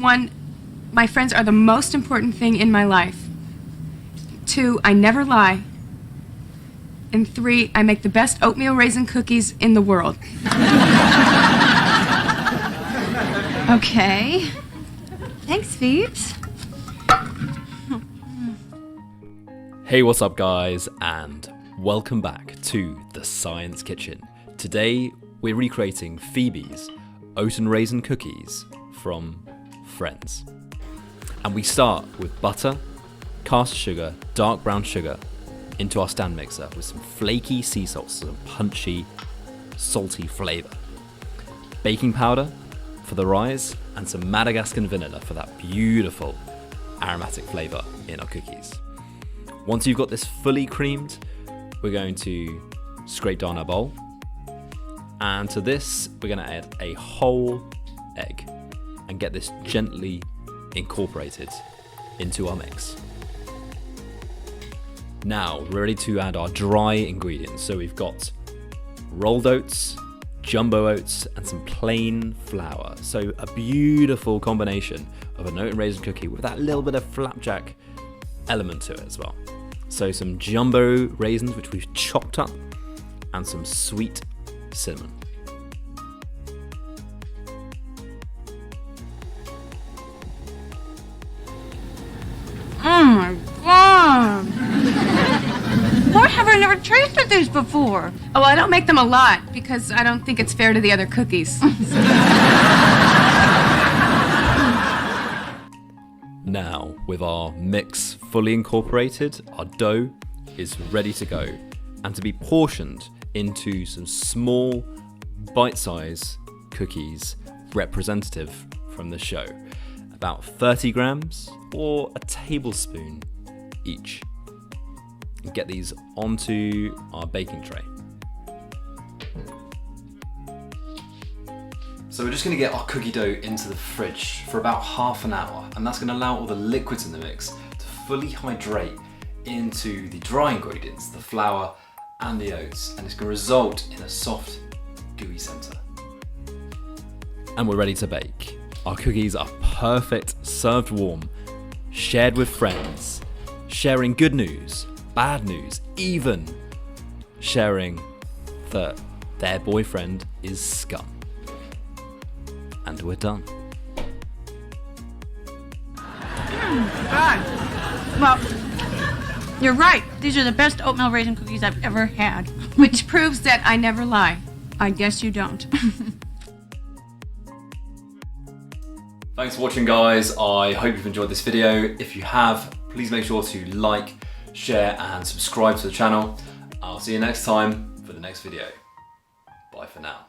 1, my friends are the most important thing in my life. 2, I never lie. And 3, I make the best oatmeal raisin cookies in the world. Okay. Thanks, Phoebes. Hey, what's up guys, and welcome back to the Science Kitchen. Today we're recreating Phoebe's Oat Raisin Cookies from Friends. And we start with butter, caster sugar, dark brown sugar into our stand mixer with some flaky sea salt, some punchy, salty flavour. Baking powder for the rise and some Madagascan vanilla for that beautiful aromatic flavour in our cookies. Once you've got this fully creamed, we're going to scrape down our bowl. And to this, we're going to add a whole egg and get this gently incorporated into our mix. Now, we're ready to add our dry ingredients. So we've got rolled oats, jumbo oats, and some plain flour. So a beautiful combination of an oat and raisin cookie with that little bit of flapjack element to it as well. So some jumbo raisins, which we've chopped up, and some sweet cinnamon. Oh my god! Why have I never tasted these before? Oh, well, I don't make them a lot because I don't think it's fair to the other cookies. Now, with our mix fully incorporated, our dough is ready to go and to be portioned into some small bite-sized cookies representative from the show. About 30 grams or a tablespoon each. And get these onto our baking tray. So we're just going to get our cookie dough into the fridge for about half an hour, and that's going to allow all the liquids in the mix to fully hydrate into the dry ingredients, the flour and the oats, and it's going to result in a soft, gooey centre. And we're ready to bake. Our cookies are perfect, served warm, shared with friends, sharing good news, bad news, even sharing that their boyfriend is scum. And we're done. God. Well, you're right. These are the best oatmeal raisin cookies I've ever had. Which proves that I never lie. I guess you don't. Thanks for watching guys. I hope you've enjoyed this video. If you have, please make sure to like, share and subscribe to the channel. I'll see you next time for the next video. Bye for now.